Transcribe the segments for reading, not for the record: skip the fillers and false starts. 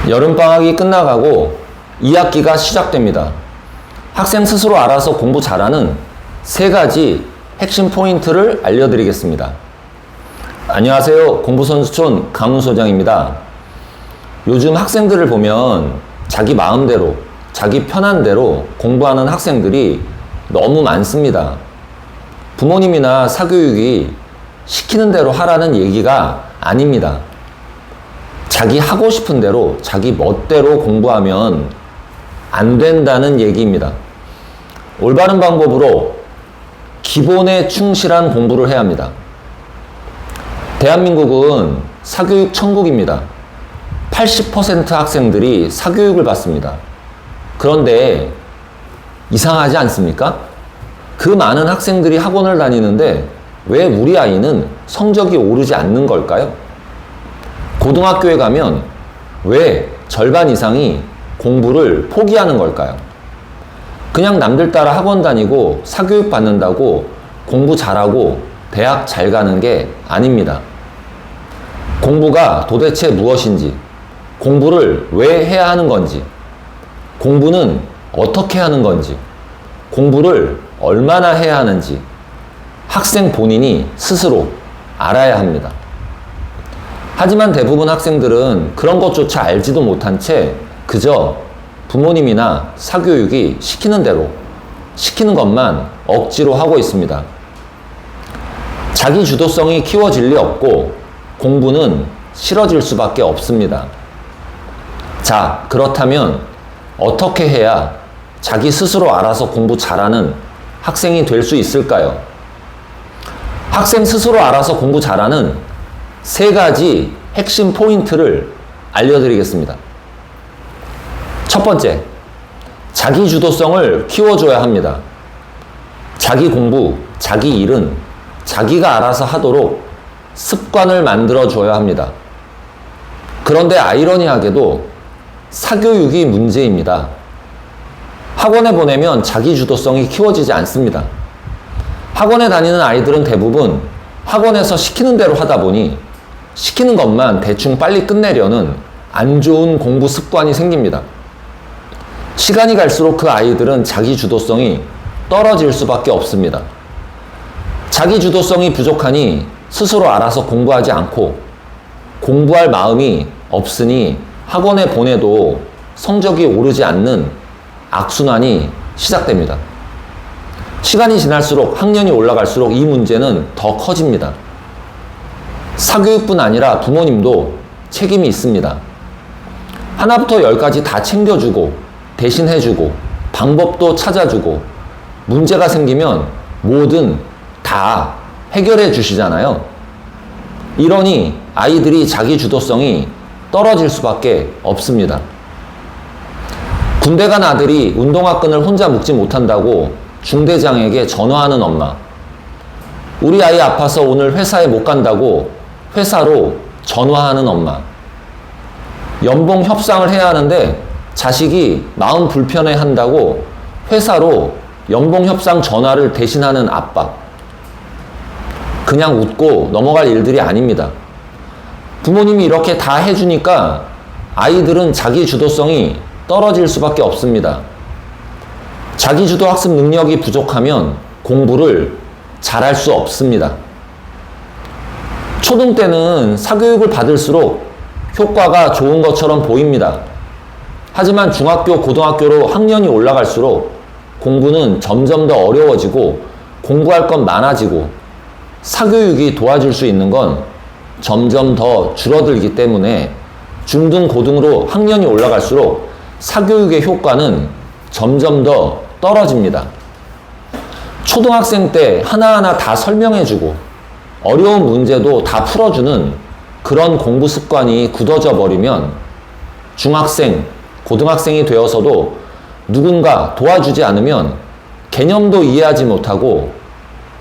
여름방학이 끝나가고 2학기가 시작됩니다. 학생 스스로 알아서 공부 잘하는 3가지 핵심 포인트를 알려드리겠습니다. 안녕하세요. 공부선수촌 강훈소장입니다. 요즘 학생들을 보면 자기 마음대로, 자기 편한 대로 공부하는 학생들이 너무 많습니다. 부모님이나 사교육이 시키는 대로 하라는 얘기가 아닙니다. 자기 하고 싶은 대로, 자기 멋대로 공부하면 안 된다는 얘기입니다. 올바른 방법으로 기본에 충실한 공부를 해야 합니다. 대한민국은 사교육 천국입니다. 80% 학생들이 사교육을 받습니다. 그런데 이상하지 않습니까? 그 많은 학생들이 학원을 다니는데 왜 우리 아이는 성적이 오르지 않는 걸까요? 고등학교에 가면 왜 절반 이상이 공부를 포기하는 걸까요? 그냥 남들 따라 학원 다니고 사교육 받는다고 공부 잘하고 대학 잘 가는 게 아닙니다. 공부가 도대체 무엇인지, 공부를 왜 해야 하는 건지, 공부는 어떻게 하는 건지, 공부를 얼마나 해야 하는지 학생 본인이 스스로 알아야 합니다. 하지만 대부분 학생들은 그런 것조차 알지도 못한 채 그저 부모님이나 사교육이 시키는 대로, 시키는 것만 억지로 하고 있습니다. 자기 주도성이 키워질 리 없고 공부는 싫어질 수밖에 없습니다. 자, 그렇다면 어떻게 해야 자기 스스로 알아서 공부 잘하는 학생이 될 수 있을까요? 학생 스스로 알아서 공부 잘하는 3가지 핵심 포인트를 알려드리겠습니다. 첫 번째, 자기 주도성을 키워줘야 합니다. 자기 공부, 자기 일은 자기가 알아서 하도록 습관을 만들어줘야 합니다. 그런데 아이러니하게도 사교육이 문제입니다. 학원에 보내면 자기 주도성이 키워지지 않습니다. 학원에 다니는 아이들은 대부분 학원에서 시키는 대로 하다 보니 시키는 것만 대충 빨리 끝내려는 안 좋은 공부 습관이 생깁니다. 시간이 갈수록 그 아이들은 자기 주도성이 떨어질 수밖에 없습니다. 자기 주도성이 부족하니 스스로 알아서 공부하지 않고 공부할 마음이 없으니 학원에 보내도 성적이 오르지 않는 악순환이 시작됩니다. 시간이 지날수록, 학년이 올라갈수록 이 문제는 더 커집니다. 사교육뿐 아니라 부모님도 책임이 있습니다. 하나부터 10까지 다 챙겨주고, 대신해주고, 방법도 찾아주고, 문제가 생기면 뭐든 다 해결해 주시잖아요. 이러니 아이들이 자기 주도성이 떨어질 수밖에 없습니다. 군대 간 아들이 운동화끈을 혼자 묶지 못한다고 중대장에게 전화하는 엄마. 우리 아이 아파서 오늘 회사에 못 간다고 회사로 전화하는 엄마. 연봉 협상을 해야 하는데 자식이 마음 불편해 한다고 회사로 연봉 협상 전화를 대신하는 아빠. 그냥 웃고 넘어갈 일들이 아닙니다. 부모님이 이렇게 다 해주니까 아이들은 자기 주도성이 떨어질 수밖에 없습니다. 자기주도 학습 능력이 부족하면 공부를 잘할 수 없습니다. 초등 때는 사교육을 받을수록 효과가 좋은 것처럼 보입니다. 하지만 중학교, 고등학교로 학년이 올라갈수록 공부는 점점 더 어려워지고 공부할 건 많아지고 사교육이 도와줄 수 있는 건 점점 더 줄어들기 때문에 중등, 고등으로 학년이 올라갈수록 사교육의 효과는 점점 더 떨어집니다. 초등학생 때 하나하나 다 설명해주고 어려운 문제도 다 풀어주는 그런 공부 습관이 굳어져 버리면 중학생, 고등학생이 되어서도 누군가 도와주지 않으면 개념도 이해하지 못하고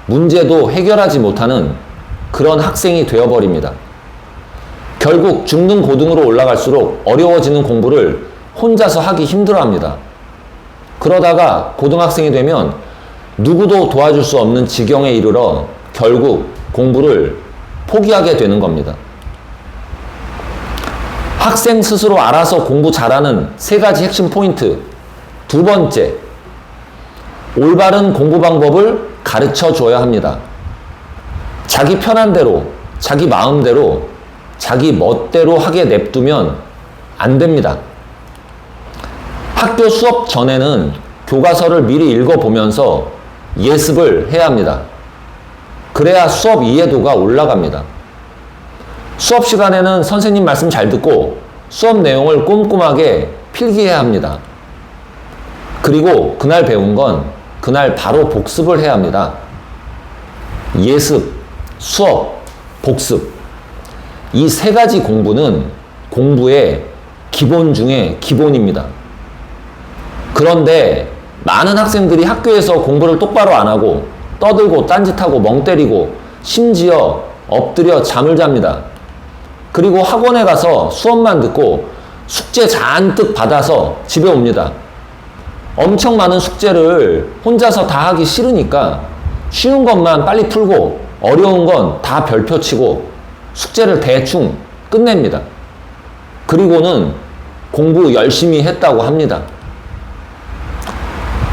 문제도 해결하지 못하는 그런 학생이 되어버립니다. 결국 중등, 고등으로 올라갈수록 어려워지는 공부를 혼자서 하기 힘들어합니다. 그러다가 고등학생이 되면 누구도 도와줄 수 없는 지경에 이르러 결국 공부를 포기하게 되는 겁니다. 학생 스스로 알아서 공부 잘하는 세 가지 핵심 포인트. 두 번째, 올바른 공부 방법을 가르쳐 줘야 합니다. 자기 편한 대로, 자기 마음대로, 자기 멋대로 하게 냅두면 안 됩니다. 학교 수업 전에는 교과서를 미리 읽어보면서 예습을 해야 합니다. 그래야 수업 이해도가 올라갑니다. 수업 시간에는 선생님 말씀 잘 듣고 수업 내용을 꼼꼼하게 필기해야 합니다. 그리고 그날 배운 건 그날 바로 복습을 해야 합니다. 예습, 수업, 복습. 이 세 가지 공부는 공부의 기본 중에 기본입니다. 그런데 많은 학생들이 학교에서 공부를 똑바로 안 하고 떠들고 딴짓하고 멍 때리고 심지어 엎드려 잠을 잡니다. 그리고 학원에 가서 수업만 듣고 숙제 잔뜩 받아서 집에 옵니다. 엄청 많은 숙제를 혼자서 다 하기 싫으니까 쉬운 것만 빨리 풀고 어려운 건 다 별표 치고 숙제를 대충 끝냅니다. 그리고는 공부 열심히 했다고 합니다.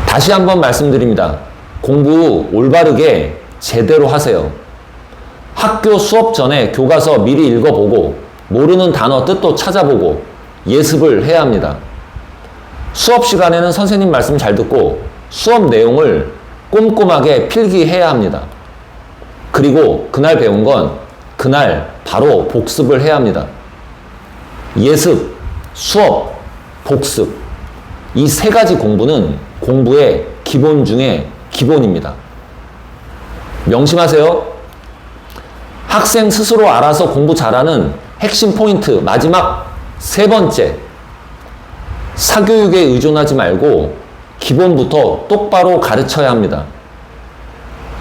다시 한번 말씀드립니다. 공부 올바르게 제대로 하세요. 학교 수업 전에 교과서 미리 읽어보고 모르는 단어 뜻도 찾아보고 예습을 해야 합니다. 수업 시간에는 선생님 말씀 잘 듣고 수업 내용을 꼼꼼하게 필기해야 합니다. 그리고 그날 배운 건 그날 바로 복습을 해야 합니다. 예습, 수업, 복습. 이 세 가지 공부는 공부의 기본 중에 기본입니다. 명심하세요. 학생 스스로 알아서 공부 잘하는 핵심 포인트 마지막 세 번째. 사교육에 의존하지 말고 기본부터 똑바로 가르쳐야 합니다.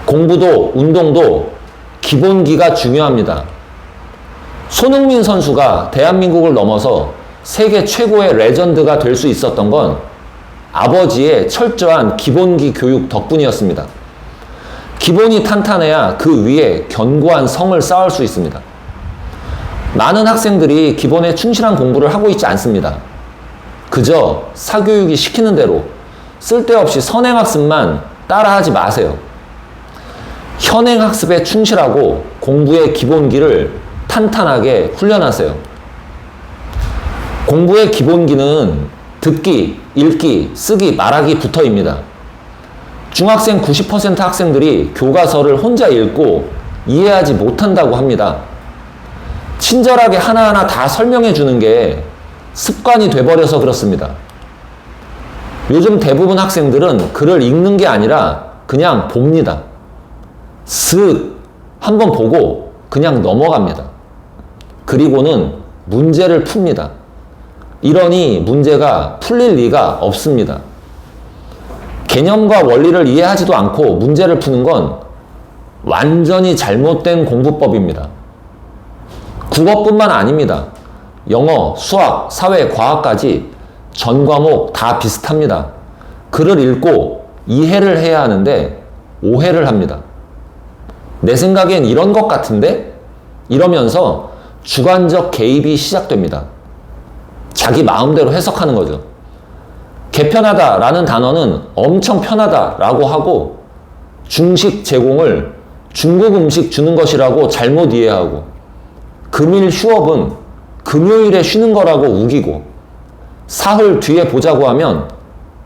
공부도 운동도 기본기가 중요합니다. 손흥민 선수가 대한민국을 넘어서 세계 최고의 레전드가 될 수 있었던 건 아버지의 철저한 기본기 교육 덕분이었습니다. 기본이 탄탄해야 그 위에 견고한 성을 쌓을 수 있습니다. 많은 학생들이 기본에 충실한 공부를 하고 있지 않습니다. 그저 사교육이 시키는 대로 쓸데없이 선행학습만 따라하지 마세요. 현행학습에 충실하고 공부의 기본기를 탄탄하게 훈련하세요. 공부의 기본기는 듣기, 읽기, 쓰기, 말하기부터입니다. 중학생 90% 학생들이 교과서를 혼자 읽고 이해하지 못한다고 합니다. 친절하게 하나하나 다 설명해 주는 게 습관이 돼버려서 그렇습니다. 요즘 대부분 학생들은 글을 읽는 게 아니라 그냥 봅니다. 쓱 한번 보고 그냥 넘어갑니다. 그리고는 문제를 풉니다. 이러니 문제가 풀릴 리가 없습니다. 개념과 원리를 이해하지도 않고 문제를 푸는 건 완전히 잘못된 공부법입니다. 국어뿐만 아닙니다. 영어, 수학, 사회, 과학까지 전 과목 다 비슷합니다. 글을 읽고 이해를 해야 하는데 오해를 합니다. 내 생각엔 이런 것 같은데? 이러면서 주관적 개입이 시작됩니다. 자기 마음대로 해석하는 거죠. 개편하다라는 단어는 엄청 편하다라고 하고 중식 제공을 중국 음식 주는 것이라고 잘못 이해하고 금일 휴업은 금요일에 쉬는 거라고 우기고 사흘 뒤에 보자고 하면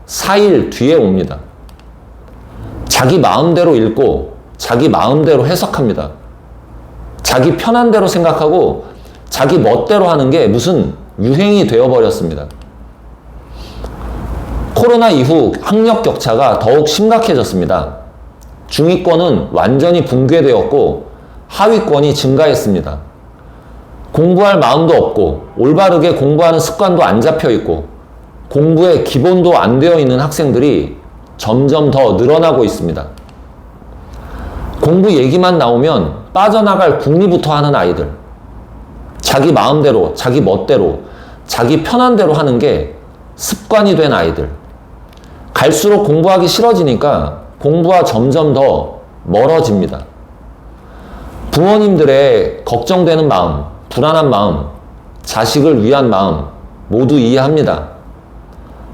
4일 뒤에 옵니다. 자기 마음대로 읽고 자기 마음대로 해석합니다. 자기 편한 대로 생각하고 자기 멋대로 하는 게 무슨 유행이 되어버렸습니다. 코로나 이후 학력 격차가 더욱 심각해졌습니다. 중위권은 완전히 붕괴되었고 하위권이 증가했습니다. 공부할 마음도 없고 올바르게 공부하는 습관도 안 잡혀 있고 공부의 기본도 안 되어 있는 학생들이 점점 더 늘어나고 있습니다. 공부 얘기만 나오면 빠져나갈 궁리부터 하는 아이들, 자기 마음대로, 자기 멋대로, 자기 편한 대로 하는 게 습관이 된 아이들, 갈수록 공부하기 싫어지니까 공부와 점점 더 멀어집니다. 부모님들의 걱정되는 마음, 불안한 마음 자식을 위한 마음 모두 이해합니다.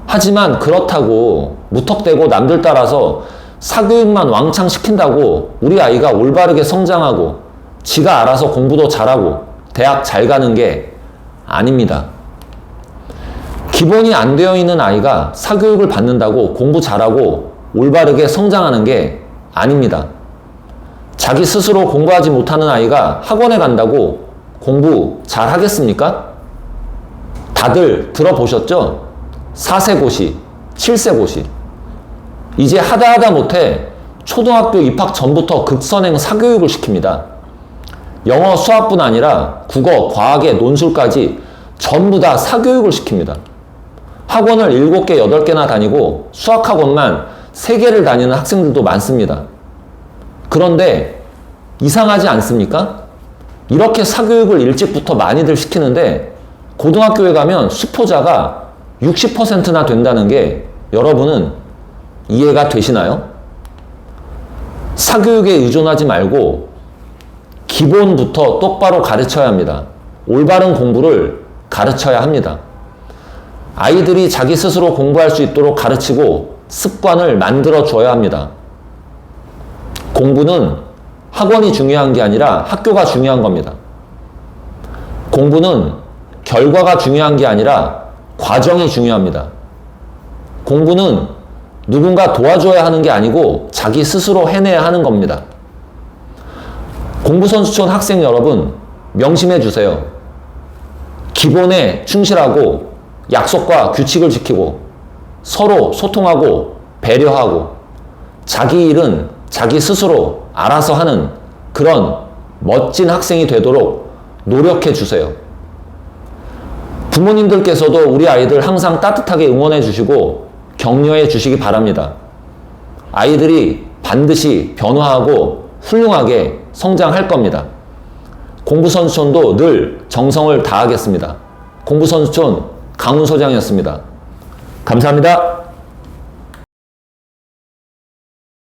하지만 그렇다고 무턱대고 남들 따라서 사교육만 왕창 시킨다고 우리 아이가 올바르게 성장하고 지가 알아서 공부도 잘하고 대학 잘 가는 게 아닙니다. 기본이 안 되어 있는 아이가 사교육을 받는다고 공부 잘하고 올바르게 성장하는 게 아닙니다. 자기 스스로 공부하지 못하는 아이가 학원에 간다고 공부 잘 하겠습니까? 다들 들어보셨죠? 4세 고시, 7세 고시. 이제 하다 못해 초등학교 입학 전부터 급선행 사교육을 시킵니다. 영어, 수학뿐 아니라 국어, 과학의 논술까지 전부 다 사교육을 시킵니다. 학원을 7개, 8개나 다니고 수학학원만 3개를 다니는 학생들도 많습니다. 그런데 이상하지 않습니까? 이렇게 사교육을 일찍부터 많이들 시키는데 고등학교에 가면 수포자가 60%나 된다는 게 여러분은 이해가 되시나요? 사교육에 의존하지 말고 기본부터 똑바로 가르쳐야 합니다. 올바른 공부를 가르쳐야 합니다. 아이들이 자기 스스로 공부할 수 있도록 가르치고 습관을 만들어 줘야 합니다. 공부는 학원이 중요한 게 아니라 학교가 중요한 겁니다. 공부는 결과가 중요한 게 아니라 과정이 중요합니다. 공부는 누군가 도와줘야 하는 게 아니고 자기 스스로 해내야 하는 겁니다. 공부선수촌 학생 여러분, 명심해 주세요. 기본에 충실하고 약속과 규칙을 지키고 서로 소통하고 배려하고 자기 일은 자기 스스로 알아서 하는 그런 멋진 학생이 되도록 노력해 주세요. 부모님들께서도 우리 아이들 항상 따뜻하게 응원해 주시고 격려해 주시기 바랍니다. 아이들이 반드시 변화하고 훌륭하게 성장할 겁니다. 공부선수촌도 늘 정성을 다하겠습니다. 공부선수촌 강훈 소장이었습니다. 감사합니다.